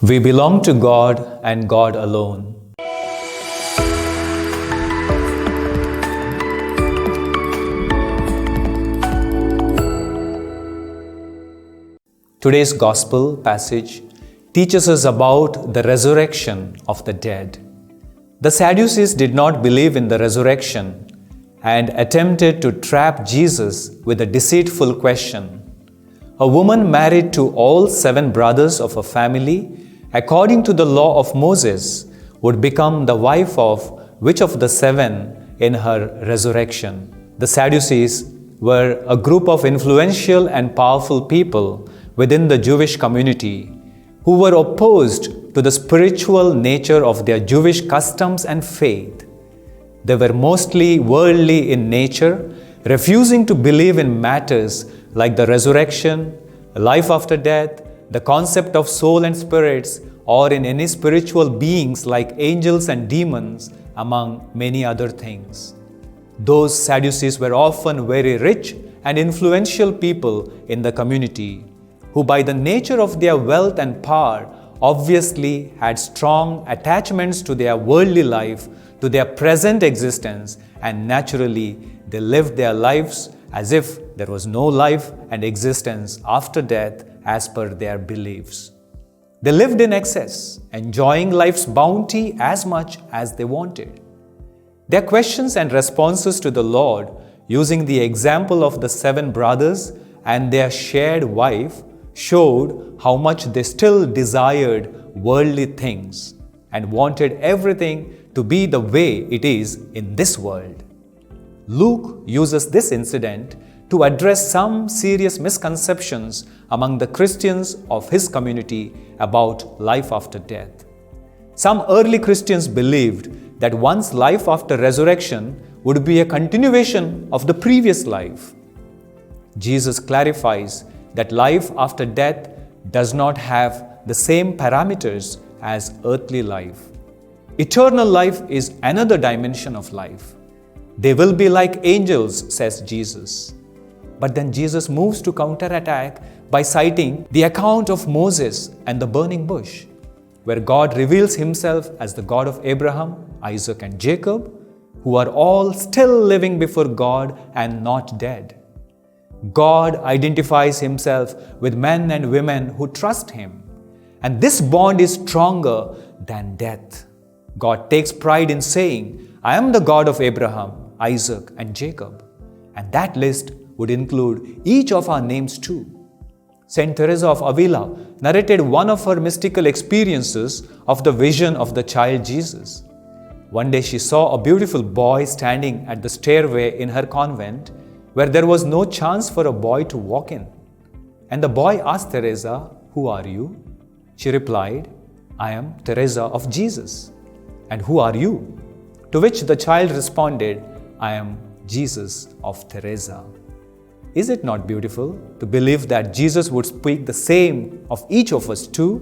We belong to God and God alone. Today's Gospel passage teaches us about the resurrection of the dead. The Sadducees did not believe in the resurrection and attempted to trap Jesus with a deceitful question. A woman married to all 7 brothers of a family, according to the law of Moses, would become the wife of which of the 7 in her resurrection? The Sadducees were a group of influential and powerful people within the Jewish community who were opposed to the spiritual nature of their Jewish customs and faith. They were mostly worldly in nature, refusing to believe in matters like the resurrection, life after death, the concept of soul and spirits, or in any spiritual beings like angels and demons, among many other things. Those Sadducees were often very rich and influential people in the community, who by the nature of their wealth and power obviously had strong attachments to their worldly life, to their present existence, and naturally they lived their lives as if there was no life and existence after death as per their beliefs. They lived in excess, enjoying life's bounty as much as they wanted. Their questions and responses to the Lord, using the example of the 7 brothers and their shared wife, showed how much they still desired worldly things and wanted everything to be the way it is in this world. Luke uses this incident to address some serious misconceptions among the Christians of his community about life after death. Some early Christians believed that one's life after resurrection would be a continuation of the previous life. Jesus clarifies that life after death does not have the same parameters as earthly life. Eternal life is another dimension of life. They will be like angels, says Jesus. But then Jesus moves to counterattack by citing the account of Moses and the burning bush, where God reveals himself as the God of Abraham, Isaac, and Jacob, who are all still living before God and not dead. God identifies himself with men and women who trust him, and this bond is stronger than death. God takes pride in saying, "I am the God of Abraham, Isaac, and Jacob," and that list would include each of our names too. Saint Teresa of Avila narrated one of her mystical experiences of the vision of the child Jesus. One day she saw a beautiful boy standing at the stairway in her convent where there was no chance for a boy to walk in. And the boy asked Teresa, "Who are you?" She replied, "I am Teresa of Jesus." "And who are you?" To which the child responded, "I am Jesus of Teresa." Is it not beautiful to believe that Jesus would speak the same of each of us too?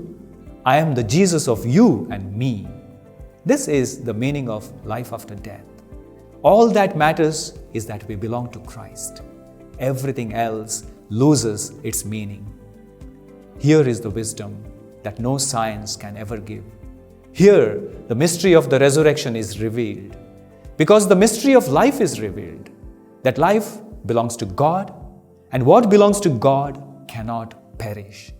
"I am the Jesus of you and me." This is the meaning of life after death. All that matters is that we belong to Christ. Everything else loses its meaning. Here is the wisdom that no science can ever give. Here, the mystery of the resurrection is revealed, because the mystery of life is revealed, that life belongs to God, and what belongs to God cannot perish.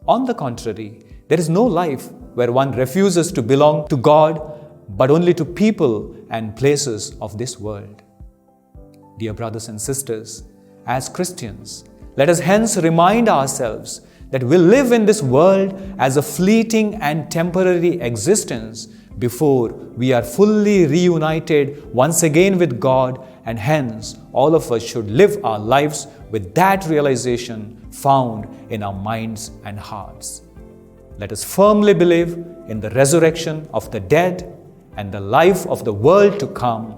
On the contrary, there is no life where one refuses to belong to God, but only to people and places of this world. Dear brothers and sisters, as Christians, let us hence remind ourselves that we live in this world as a fleeting and temporary existence before we are fully reunited once again with God, and hence all of us should live our lives with that realization found in our minds and hearts. Let us firmly believe in the resurrection of the dead and the life of the world to come.